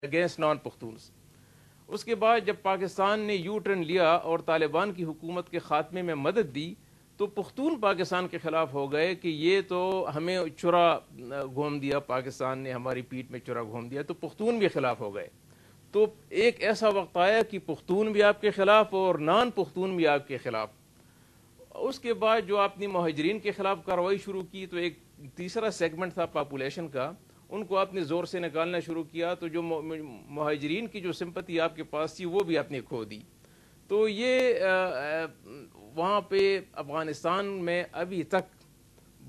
Against naan Pakhtuns. اس کے بعد جب پاکستان نے یو ٹرن لیا اور طالبان کی حکومت کے خاتمے میں مدد دی تو پختون پاکستان کے خلاف ہو گئے کہ یہ تو ہمیں چرا گھوم دیا، پاکستان نے ہماری پیٹھ میں چرا گھوم دیا، تو پختون بھی خلاف ہو گئے. تو ایک ایسا وقت آیا کہ پختون بھی آپ کے خلاف اور نان پختون بھی آپ کے خلاف. اس کے بعد جو آپ نے مہاجرین کے خلاف کارروائی شروع کی تو ایک تیسرا سیگمنٹ تھا پاپولیشن کا، ان کو آپ نے زور سے نکالنا شروع کیا، تو جو مہاجرین کی جو سمپتی آپ کے پاس تھی وہ بھی آپ نے کھو دی. تو یہ وہاں پہ افغانستان میں ابھی تک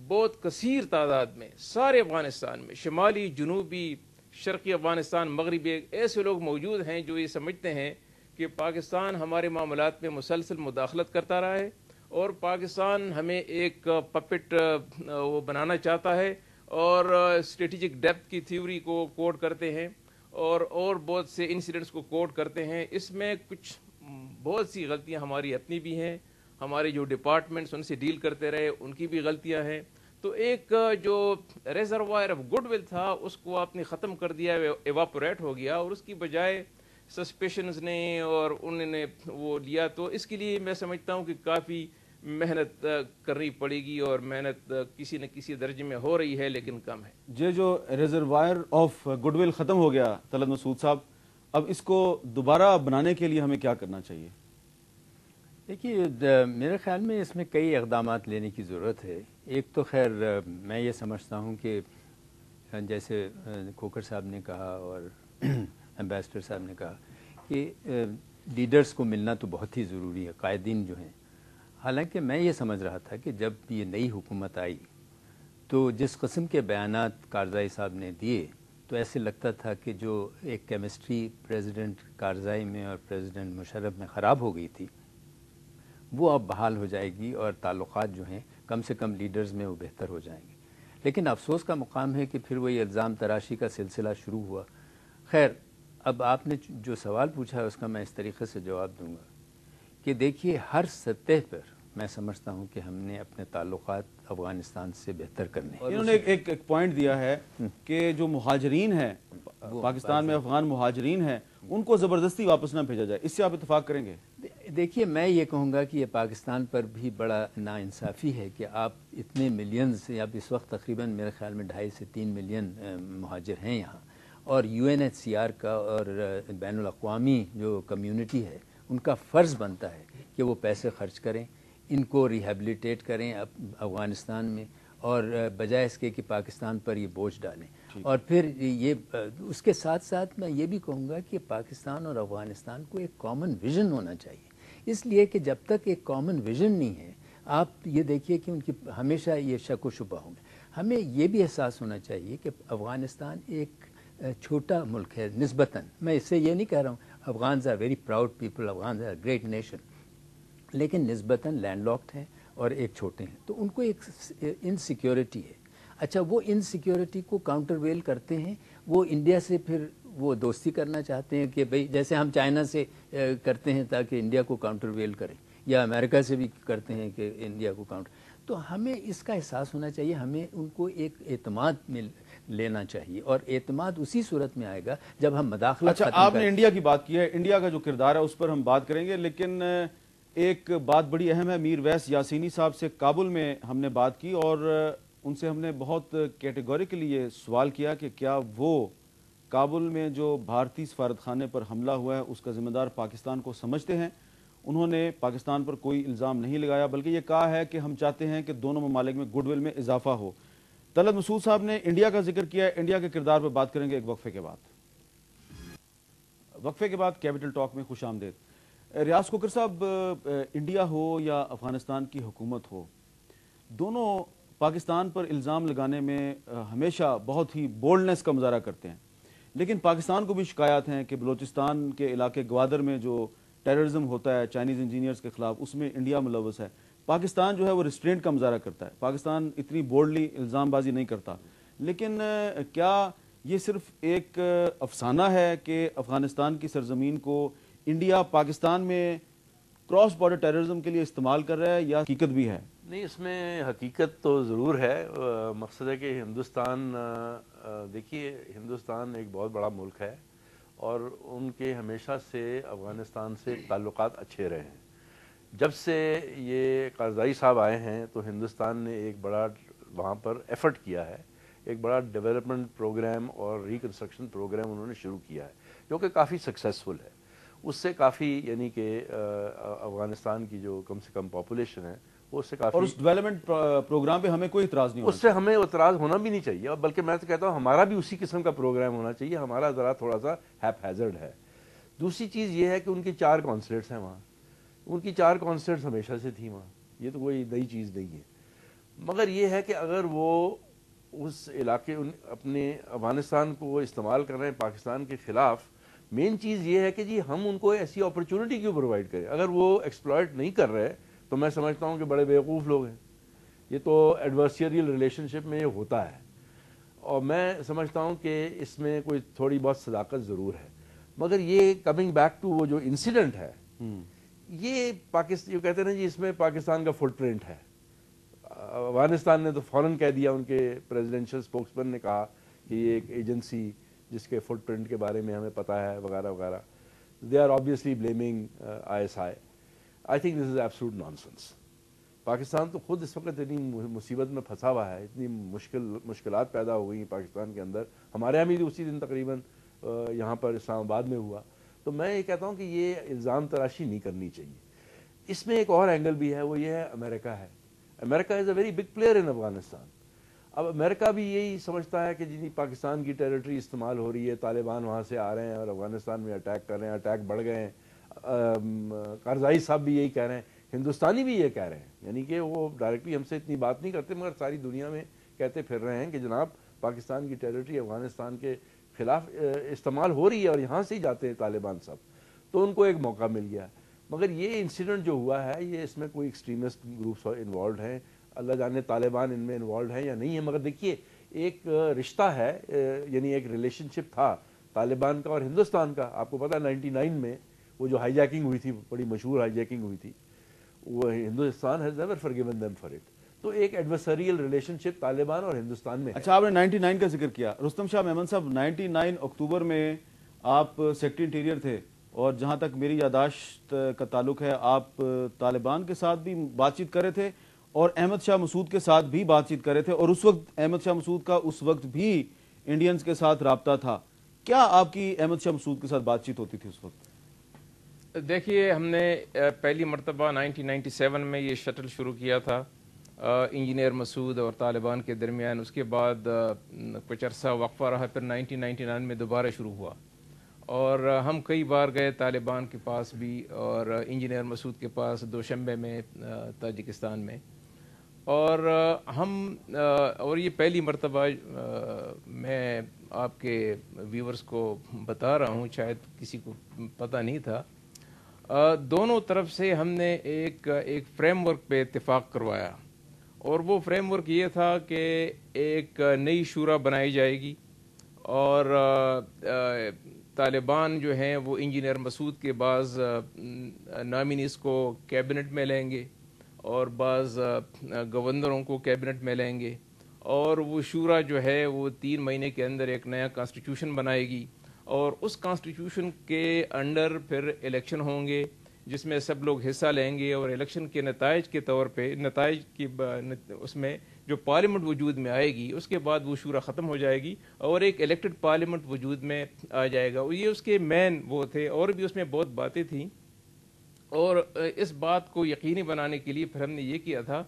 بہت کثیر تعداد میں، سارے افغانستان میں، شمالی، جنوبی، شرقی افغانستان، مغربی، ایسے لوگ موجود ہیں جو یہ سمجھتے ہیں کہ پاکستان ہمارے معاملات میں مسلسل مداخلت کرتا رہا ہے اور پاکستان ہمیں ایک پپٹ وہ بنانا چاہتا ہے، اور اسٹریٹجک ڈیپتھ کی تھیوری کو کوٹ کرتے ہیں اور بہت سے انسیڈنٹس کو کوٹ کرتے ہیں. اس میں کچھ بہت سی غلطیاں ہماری اپنی بھی ہیں، ہمارے جو ڈپارٹمنٹس ان سے ڈیل کرتے رہے ان کی بھی غلطیاں ہیں. تو ایک جو ریزروائر آف گڈ ول تھا اس کو آپ نے ختم کر دیا، ایواپوریٹ ہو گیا، اور اس کی بجائے سسپیشنز نے اور انہوں نے وہ لیا. تو اس کے لیے میں سمجھتا ہوں کہ کافی محنت کرنی پڑے گی، اور محنت کسی نہ کسی درجے میں ہو رہی ہے لیکن کم ہے. یہ جو ریزروائر آف گڈ ول ختم ہو گیا طلعت مسعود صاحب، اب اس کو دوبارہ بنانے کے لیے ہمیں کیا کرنا چاہیے؟ دیکھیے، میرے خیال میں اس میں کئی اقدامات لینے کی ضرورت ہے. ایک تو خیر میں یہ سمجھتا ہوں کہ جیسے کھوکھر صاحب نے کہا اور ایمبیسڈر صاحب نے کہا کہ لیڈرز کو ملنا تو بہت ہی ضروری ہے، قائدین جو ہیں. حالانکہ میں یہ سمجھ رہا تھا کہ جب یہ نئی حکومت آئی تو جس قسم کے بیانات کارزائی صاحب نے دیے تو ایسے لگتا تھا کہ جو ایک کیمسٹری پریزیڈنٹ کارزائی میں اور پریزیڈنٹ مشرف میں خراب ہو گئی تھی وہ اب بحال ہو جائے گی، اور تعلقات جو ہیں کم سے کم لیڈرز میں وہ بہتر ہو جائیں گے. لیکن افسوس کا مقام ہے کہ پھر وہی الزام تراشی کا سلسلہ شروع ہوا. خیر، اب آپ نے جو سوال پوچھا ہے اس کا میں اس طریقے سے جواب دوں گا کہ دیکھیے، ہر سطح پر میں سمجھتا ہوں کہ ہم نے اپنے تعلقات افغانستان سے بہتر کرنے ہیں. انہوں نے ایک پوائنٹ دیا ہے کہ جو مہاجرین ہیں پاکستان میں، افغان مہاجرین ہیں، ان کو زبردستی واپس نہ بھیجا جائے. اس سے آپ اتفاق کریں گے؟ دیکھیے، میں یہ کہوں گا کہ یہ پاکستان پر بھی بڑا ناانصافی ہے کہ آپ اتنے ملینز، اب اس وقت تقریباً میرے خیال میں 2.5 سے 3 ملین مہاجر ہیں یہاں، اور UNHCR کا اور بین الاقوامی جو کمیونٹی ہے ان کا فرض بنتا ہے کہ وہ پیسے خرچ کریں، ان کو ریہیبلیٹیٹ کریں افغانستان میں، اور بجائے اس کے کہ پاکستان پر یہ بوجھ ڈالیں. اور پھر یہ اس کے ساتھ ساتھ میں یہ بھی کہوں گا کہ پاکستان اور افغانستان کو ایک کامن ویژن ہونا چاہیے، اس لیے کہ جب تک ایک کامن ویژن نہیں ہے، آپ یہ دیکھیے کہ ان کی ہمیشہ یہ شک و شبہ ہوں گے. ہمیں یہ بھی احساس ہونا چاہیے کہ افغانستان ایک چھوٹا ملک ہے نسبتاً. میں اس سے یہ نہیں کہہ رہا ہوں، Afghans are very proud people, Afghans are great nation, لیکن نسبتاً لینڈ لاکڈ ہیں اور ایک چھوٹے ہیں، تو ان کو ایک انسیکیورٹی ہے. اچھا، وہ انسیکیورٹی کو کاؤنٹر ویل کرتے ہیں، وہ انڈیا سے پھر وہ دوستی کرنا چاہتے ہیں کہ بھئی جیسے ہم چائنا سے کرتے ہیں تاکہ انڈیا کو کاؤنٹر ویل کریں، یا امریکہ سے بھی کرتے ہیں کہ انڈیا کو کاؤنٹر. تو ہمیں اس کا احساس ہونا چاہیے، ہمیں ان کو ایک اعتماد میں لینا چاہیے، اور اعتماد اسی صورت میں آئے گا جب ہم مداخلت اچھا، آپ نے انڈیا کی بات کی ہے، انڈیا کا جو کردار ہے اس پر ہم بات کریں گے، لیکن ایک بات بڑی اہم ہے. میر ویس یاسینی صاحب سے کابل میں ہم نے بات کی اور ان سے ہم نے بہت کیٹیگوریکلی یہ سوال کیا کہ کیا وہ کابل میں جو بھارتی سفارت خانے پر حملہ ہوا ہے اس کا ذمہ دار پاکستان کو سمجھتے ہیں. انہوں نے پاکستان پر کوئی الزام نہیں لگایا، بلکہ یہ کہا ہے کہ ہم چاہتے ہیں کہ دونوں ممالک میں گڈ ول میں اضافہ ہو. طلعت مسعود صاحب نے انڈیا کا ذکر کیا ہے، انڈیا کے کردار پر بات کریں گے ایک وقفے کے بعد. وقفے کے بعد کیپٹل ٹاک میں خوش آمدید. ریاض کھوکھر صاحب، انڈیا ہو یا افغانستان کی حکومت ہو، دونوں پاکستان پر الزام لگانے میں ہمیشہ بہت ہی بولڈنس کا مظاہرہ کرتے ہیں، لیکن پاکستان کو بھی شکایات ہیں کہ بلوچستان کے علاقے گوادر میں جو ٹیررزم ہوتا ہے چائنیز انجینئرز کے خلاف، اس میں انڈیا ملوث ہے. پاکستان جو ہے وہ ریسٹرینٹ کا مظاہرہ کرتا ہے، پاکستان اتنی بولڈلی الزام بازی نہیں کرتا. لیکن کیا یہ صرف ایک افسانہ ہے کہ افغانستان کی سرزمین کو انڈیا پاکستان میں کراس بارڈر ٹیررزم کے لیے استعمال کر رہا ہے، یا حقیقت بھی ہے؟ نہیں، اس میں حقیقت تو ضرور ہے. مقصد ہے کہ ہندوستان، دیکھیے ہندوستان ایک بہت بڑا ملک ہے اور ان کے ہمیشہ سے افغانستان سے تعلقات اچھے رہے ہیں۔ جب سے یہ کارزائی صاحب آئے ہیں تو ہندوستان نے ایک بڑا وہاں پر ایفرٹ کیا ہے، ایک بڑا ڈیولپمنٹ پروگرام اور ریکنسٹرکشن پروگرام انہوں نے شروع کیا ہے جو کہ کافی سکسیسفل ہے۔ اس سے کافی یعنی کہ افغانستان کی جو کم سے کم پاپولیشن ہے وہ اس سے کافی، اور اس ڈیولپمنٹ پروگرام پہ ہمیں کوئی اعتراض نہیں ہونا اس سے ہمیں اعتراض ہونا بھی نہیں چاہیے، بلکہ میں تو کہتا ہوں ہمارا بھی اسی قسم کا پروگرام ہونا چاہیے، ہمارا ذرا تھوڑا سا ہیپ ہیزرڈ ہے۔ دوسری چیز یہ ہے کہ ان کی 4 کونسلیٹس ہیں وہاں، ان کی 4 کونسلیٹس ہمیشہ سے تھیں وہاں، یہ تو کوئی نئی چیز نہیں ہے، مگر یہ ہے کہ اگر وہ اس علاقے اپنے افغانستان کو استعمال کر رہے ہیں پاکستان کے خلاف، مین چیز یہ ہے کہ جی ہم ان کو ایسی اپرچونٹی کیوں پرووائڈ کریں؟ اگر وہ ایکسپلائٹ نہیں کر رہے تو میں سمجھتا ہوں کہ بڑے بیوقوف لوگ ہیں۔ یہ تو ایڈورسریل ریلیشن شپ میں یہ ہوتا ہے، اور میں سمجھتا ہوں کہ اس میں کوئی تھوڑی بہت صداقت ضرور ہے، مگر یہ کمنگ بیک ٹو وہ جو انسیڈنٹ ہے، یہ یہ کہتے ہیں جی اس میں پاکستان کا فٹ پرنٹ ہے۔ افغانستان نے تو فوراً کہہ دیا، ان کے پریزیڈنشل اسپوکسمین نے کہا کہ یہ ایک ایجنسی جس کے فٹ پرنٹ کے بارے میں ہمیں پتہ ہے وغیرہ وغیرہ۔ They are obviously blaming ISI۔ I think this is absolute nonsense. Pakistan تو خود اس وقت اتنی مصیبت میں پھنسا ہوا ہے، اتنی مشکلات پیدا ہو گئی ہیں پاکستان کے اندر، ہمارے یہاں بھی اسی دن تقریباً یہاں پر اسلام آباد میں ہوا۔ تو میں یہ کہتا ہوں کہ یہ الزام تراشی نہیں کرنی چاہیے۔ اس میں ایک اور اینگل بھی ہے، وہ یہ ہے امریکہ ہے۔ امریکہ از اے ویری بگ پلیئر ان افغانستان۔ اب امریکہ بھی یہی سمجھتا ہے کہ جی پاکستان کی ٹیریٹری استعمال ہو رہی ہے، طالبان وہاں سے آ رہے ہیں اور افغانستان میں اٹیک کر رہے ہیں، اٹیک بڑھ گئے ہیں۔ کارزائی صاحب بھی یہی کہہ رہے ہیں، ہندوستانی بھی یہ کہہ رہے ہیں، یعنی کہ وہ ڈائریکٹلی ہم سے اتنی بات نہیں کرتے مگر ساری دنیا میں کہتے پھر رہے ہیں کہ جناب پاکستان کی ٹیریٹری افغانستان کے خلاف استعمال ہو رہی ہے اور یہاں سے ہی جاتے ہیں طالبان صاحب، تو ان کو ایک موقع مل گیا۔ مگر یہ انسیڈنٹ جو ہوا ہے، یہ اس میں کوئی ایکسٹریمسٹ گروپس انوالوڈ ہیں، اللہ جانے طالبان ان میں انوالوڈ ہیں یا نہیں ہے، مگر دیکھیے ایک رشتہ ہے، یعنی ایک ریلیشن شپ تھا طالبان کا اور ہندوستان کا۔ آپ کو پتہ ہے 99 میں وہ جو ہائی جیکنگ ہوئی تھی، بڑی مشہور ہائی جیکنگ ہوئی تھی، وہ Hindustan has never forgiven them for it. تو ایک ایڈورسریل ریلیشن شپ طالبان اور ہندوستان میں ہے۔ اچھا، آپ نے 99 کا ذکر کیا، رستم شاہ میمن صاحب، 99 اکتوبر میں آپ سیکرٹری انٹیریئر تھے، اور جہاں تک میری یادداشت کا تعلق ہے آپ طالبان کے ساتھ بھی بات چیت کر رہے تھے اور احمد شاہ مسعود کے ساتھ بھی بات چیت کر رہے تھے، اور اس وقت احمد شاہ مسعود کا اس وقت بھی انڈینز کے ساتھ رابطہ تھا۔ کیا آپ کی احمد شاہ مسعود کے ساتھ بات چیت ہوتی تھی اس وقت؟ دیکھیے، ہم نے پہلی مرتبہ 1997 میں یہ شٹل شروع کیا تھا انجینئر مسعود اور طالبان کے درمیان، اس کے بعد کچھ عرصہ وقفہ رہا، پھر 1999 میں دوبارہ شروع ہوا، اور ہم کئی بار گئے طالبان کے پاس بھی اور انجینئر مسعود کے پاس دوشنبے میں تاجکستان میں، اور اور یہ پہلی مرتبہ میں آپ کے ویورز کو بتا رہا ہوں، شاید کسی کو پتہ نہیں تھا، دونوں طرف سے ہم نے ایک فریم ورک پہ اتفاق کروایا، اور وہ فریم ورک یہ تھا کہ ایک نئی شورا بنائی جائے گی، اور طالبان جو ہیں وہ انجینئر مسعود کے بعض نامینیز کو کیبنٹ میں لیں گے اور بعض گورنروں کو کیبنٹ میں لیں گے، اور وہ شورا جو ہے وہ 3 مہینے کے اندر ایک نیا کانسٹیٹیوشن بنائے گی، اور اس کانسٹیٹیوشن کے انڈر پھر الیکشن ہوں گے جس میں سب لوگ حصہ لیں گے، اور الیکشن کے نتائج کے طور پہ اس میں جو پارلیمنٹ وجود میں آئے گی، اس کے بعد وہ شورا ختم ہو جائے گی اور ایک الیکٹڈ پارلیمنٹ وجود میں آ جائے گا۔ یہ اس کے مین وہ تھے، اور بھی اس میں بہت باتیں تھیں، اور اس بات کو یقینی بنانے کے لیے پھر ہم نے یہ کیا تھا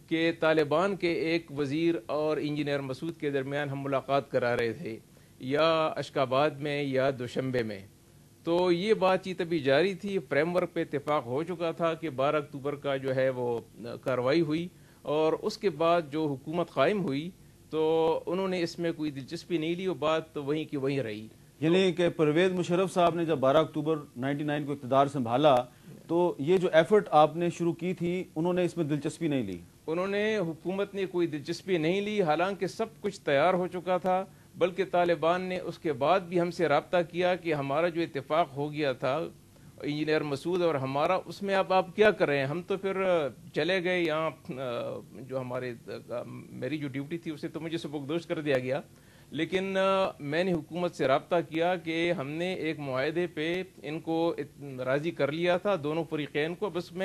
کہ طالبان کے ایک وزیر اور انجینئر مسعود کے درمیان ہم ملاقات کرا رہے تھے، یا اشکاباد میں یا دوشنبے میں، تو یہ بات چیت ابھی جاری تھی، فریم ورک پہ اتفاق ہو چکا تھا کہ 12 اکتوبر کا جو ہے وہ کارروائی ہوئی، اور اس کے بعد جو حکومت قائم ہوئی تو انہوں نے اس میں کوئی دلچسپی نہیں لی، وہ بات تو وہیں کی وہیں رہی۔ یعنی کہ پرویز مشرف صاحب نے جب 12 اکتوبر 99 کو اقتدار سنبھالا تو یہ جو ایفرٹ آپ نے شروع کی تھی انہوں نے اس میں دلچسپی نہیں لی؟ انہوں نے، حکومت نے کوئی دلچسپی نہیں لی، حالانکہ سب کچھ تیار ہو چکا تھا، بلکہ طالبان نے اس کے بعد بھی ہم سے رابطہ کیا کہ ہمارا جو اتفاق ہو گیا تھا انجینئر مسعود اور ہمارا، اس میں اب آپ کیا کر رہے ہیں؟ ہم تو پھر چلے گئے یہاں، جو میری جو ڈیوٹی تھی اسے تو مجھے سبکدوش کر دیا گیا، لیکن میں نے حکومت سے رابطہ کیا کہ ہم نے ایک معاہدے پہ ان کو راضی کر لیا تھا دونوں فریقین کو، بس میں